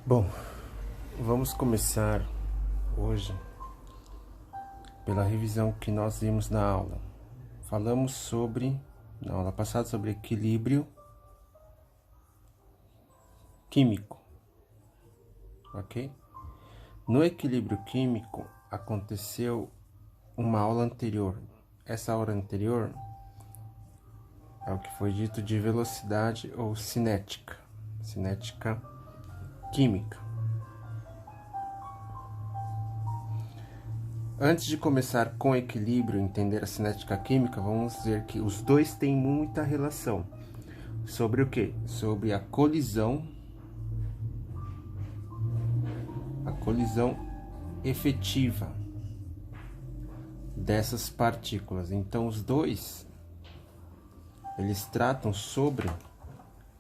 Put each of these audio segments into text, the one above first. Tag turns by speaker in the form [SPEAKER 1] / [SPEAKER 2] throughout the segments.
[SPEAKER 1] Bom, vamos começar hoje pela revisão que nós vimos na aula. Falamos na aula passada, sobre equilíbrio químico, ok? No equilíbrio químico aconteceu uma aula anterior. Essa aula anterior é o que foi dito de velocidade ou cinética química. Antes de começar com equilíbrio, entender a cinética química, vamos dizer que os dois têm muita relação. Sobre o quê? Sobre a colisão efetiva dessas partículas. Então, os dois, eles tratam sobre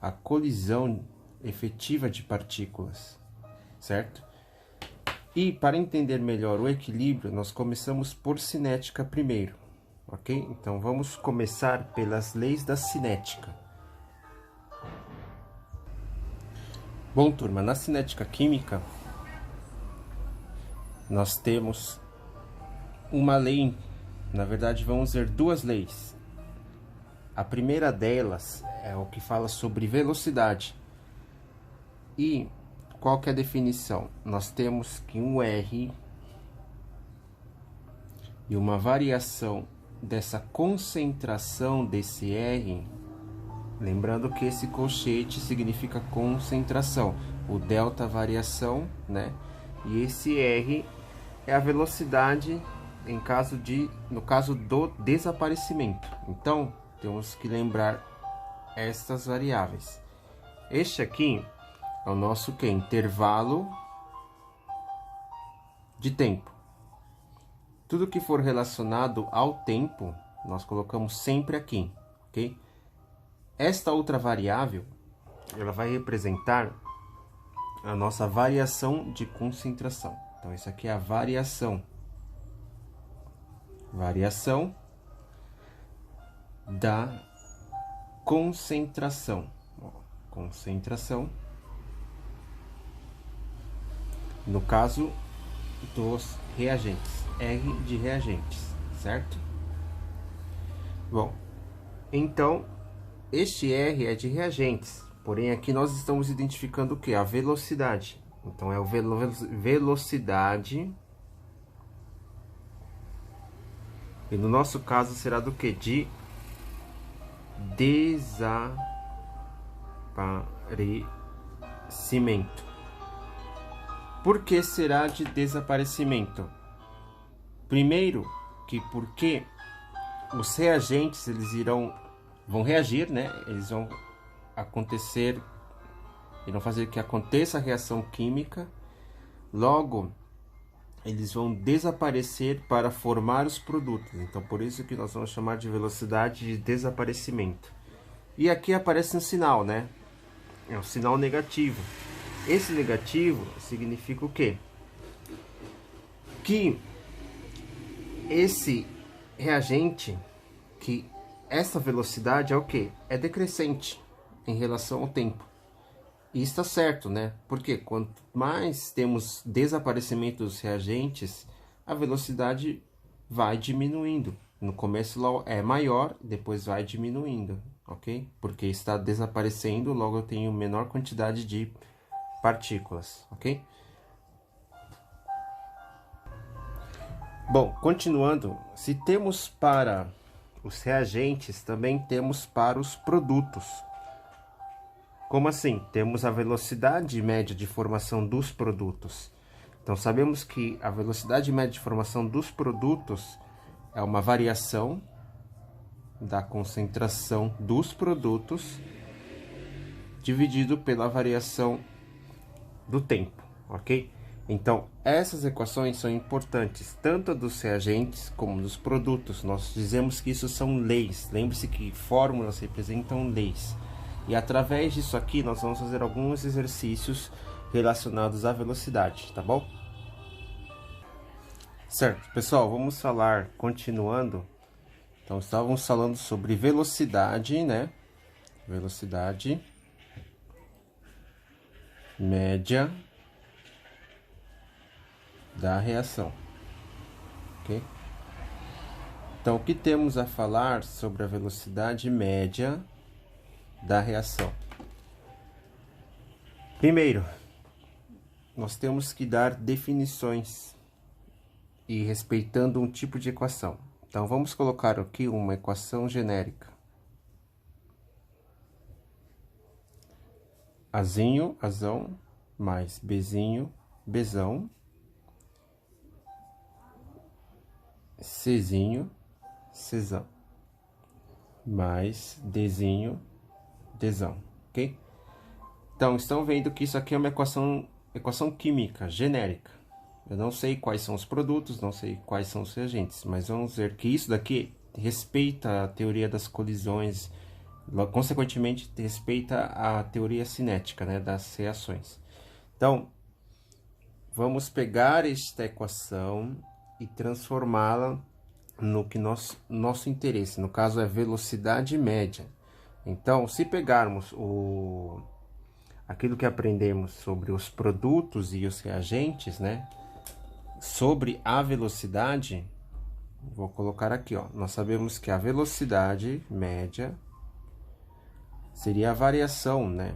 [SPEAKER 1] a colisão efetiva de partículas, certo? E para entender melhor o equilíbrio, nós começamos por cinética primeiro, ok? Então vamos começar pelas leis da cinética. Bom, turma, na cinética química, nós temos uma lei, na verdade vamos ver duas leis. A primeira delas é o que fala sobre velocidade. E qual que é a definição? Nós temos que um R e uma variação dessa concentração desse R, lembrando que esse colchete significa concentração, o delta variação, né? E esse R é a velocidade no caso do desaparecimento. Então, temos que lembrar estas variáveis. Este aqui é o nosso intervalo de tempo. Tudo que for relacionado ao tempo, nós colocamos sempre aqui, ok? Esta outra variável, ela vai representar a nossa variação de concentração. Então, isso aqui é a variação da concentração. Concentração, no caso dos reagentes, R de reagentes, certo? Bom, então este R é de reagentes, porém aqui nós estamos identificando o que? A velocidade. Então é a velocidade, e no nosso caso será do que? De desaparecimento. Por que será de desaparecimento? Primeiro, porque os reagentes vão reagir, né? Eles vão fazer que aconteça a reação química. Logo, eles vão desaparecer para formar os produtos. Então, por isso que nós vamos chamar de velocidade de desaparecimento. E aqui aparece um sinal, né? É um sinal negativo. Esse negativo significa o quê? Que esse reagente, que essa velocidade é o quê? É decrescente em relação ao tempo. E está certo, né? Porque quanto mais temos desaparecimento dos reagentes, a velocidade vai diminuindo. No começo é maior, depois vai diminuindo, ok? Porque está desaparecendo, logo eu tenho menor quantidade de partículas, ok? Bom, continuando, se temos para os reagentes, também temos para os produtos. Como assim? Temos a velocidade média de formação dos produtos. Então, sabemos que a velocidade média de formação dos produtos é uma variação da concentração dos produtos dividido pela variação do tempo, ok? Então, essas equações são importantes, tanto dos reagentes como dos produtos. Nós dizemos que isso são leis. Lembre-se que fórmulas representam leis. E através disso aqui, nós vamos fazer alguns exercícios relacionados à velocidade, tá bom? Certo, pessoal, vamos falar, continuando. Então, estávamos falando sobre velocidade, né? Velocidade média da reação, ok? Então, o que temos a falar sobre a velocidade média da reação? Primeiro, nós temos que dar definições e respeitando um tipo de equação. Então, vamos colocar aqui uma equação genérica. Azinho, azão, mais Bzinho, Bzão, Czinho, Czão, mais Dzinho, Dzão, ok? Então, estão vendo que isso aqui é uma equação química genérica. Eu não sei quais são os produtos, não sei quais são os reagentes, mas vamos ver que isso daqui respeita a teoria das colisões, consequentemente respeita a teoria cinética, né, das reações. Então, vamos pegar esta equação e transformá-la no que nosso interesse, no caso é velocidade média. Então, se pegarmos aquilo que aprendemos sobre os produtos e os reagentes, né, sobre a velocidade, vou colocar aqui, ó, nós sabemos que a velocidade média seria a variação, né,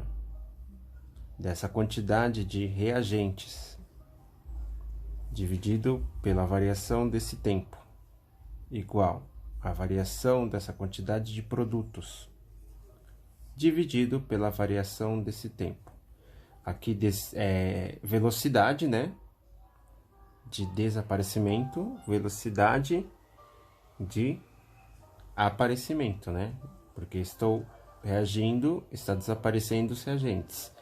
[SPEAKER 1] dessa quantidade de reagentes dividido pela variação desse tempo, igual a variação dessa quantidade de produtos dividido pela variação desse tempo. Aqui velocidade, né, de desaparecimento, velocidade de aparecimento, né, porque estou reagindo, está desaparecendo os reagentes.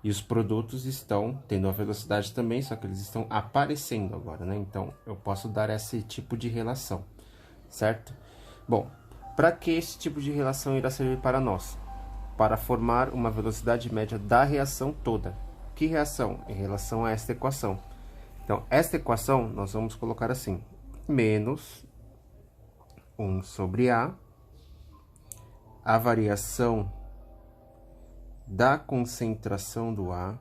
[SPEAKER 1] E os produtos estão tendo a velocidade também, só que eles estão aparecendo agora, né? Então, eu posso dar esse tipo de relação, certo? Bom, para que esse tipo de relação irá servir para nós? Para formar uma velocidade média da reação toda. Que reação? Em relação a esta equação. Então, esta equação nós vamos colocar assim: menos 1 sobre a variação da concentração do A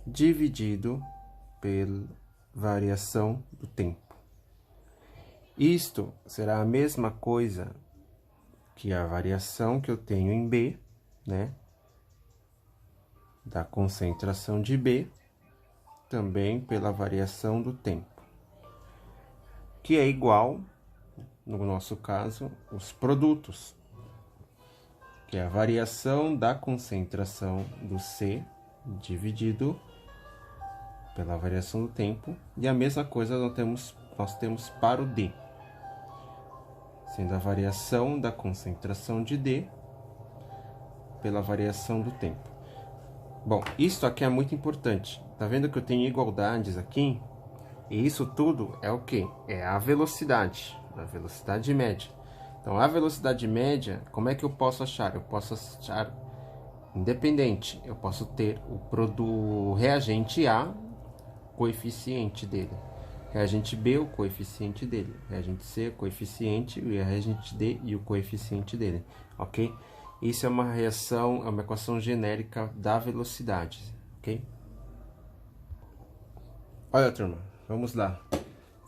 [SPEAKER 1] dividido pela variação do tempo. Isto será a mesma coisa que a variação que eu tenho em B, né, da concentração de B, também pela variação do tempo, que é igual, no nosso caso, os produtos, que é a variação da concentração do C dividido pela variação do tempo, e a mesma coisa nós temos para o D, sendo a variação da concentração de D pela variação do tempo. Bom, isso aqui é muito importante. Tá vendo que eu tenho igualdades aqui? E isso tudo é o quê? É a velocidade média. Então, a velocidade média, como é que eu posso achar? Eu posso achar independente. Eu posso ter o reagente A, coeficiente dele. Reagente B, o coeficiente dele. Reagente C, o coeficiente. E reagente D e o coeficiente dele. Ok? Isso é uma reação, é uma equação genérica da velocidade. Ok? Olha, turma, vamos lá.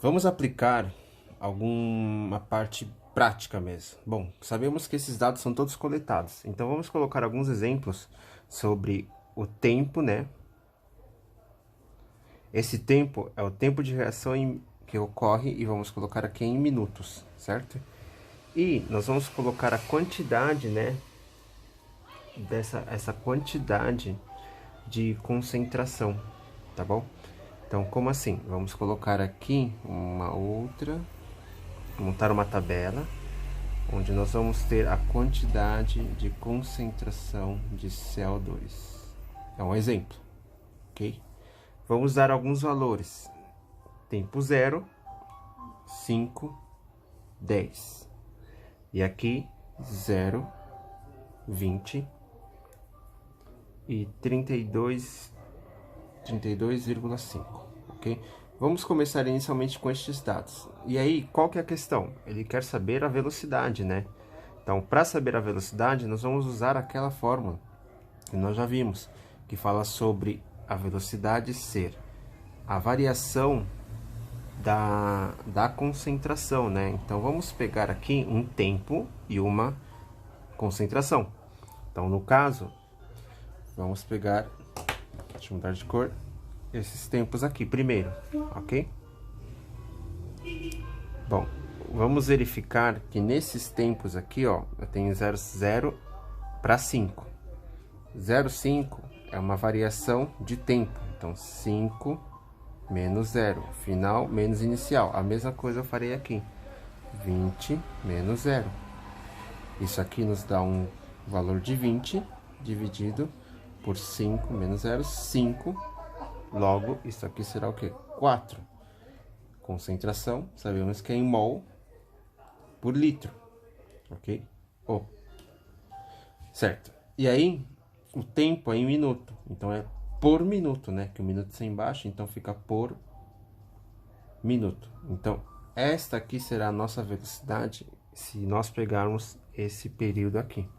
[SPEAKER 1] Vamos aplicar alguma parte prática mesmo. Bom, sabemos que esses dados são todos coletados, então vamos colocar alguns exemplos sobre o tempo, né? Esse tempo é o tempo de reação que ocorre e vamos colocar aqui em minutos, certo? E nós vamos colocar a quantidade, né? Essa quantidade de concentração, tá bom? Então, como assim? Vamos colocar aqui montar uma tabela, onde nós vamos ter a quantidade de concentração de CO2. É um exemplo, ok? Vamos dar alguns valores. Tempo 0, 5, 10. E aqui, 0, 20 e 32,5, ok? Vamos começar inicialmente com estes dados. E aí, qual que é a questão? Ele quer saber a velocidade, né? Então, para saber a velocidade, nós vamos usar aquela fórmula que nós já vimos, que fala sobre a velocidade ser a variação da concentração, né? Então, vamos pegar aqui um tempo e uma concentração. Então, no caso, vamos pegar, deixa eu mudar de cor, esses tempos aqui primeiro, ok? Bom, vamos verificar que nesses tempos aqui, ó, eu tenho 0 para 5. 0,5 é uma variação de tempo. Então, 5 menos 0, final menos inicial. A mesma coisa eu farei aqui. 20 menos 0. Isso aqui nos dá um valor de 20 dividido por 5 menos 0, 5. Logo, isso aqui será o quê? 4. Concentração, sabemos que é em mol por litro, ok? Certo. E aí, o tempo é em minuto, então é por minuto, né? Que o minuto está embaixo, então fica por minuto. Então, esta aqui será a nossa velocidade se nós pegarmos esse período aqui.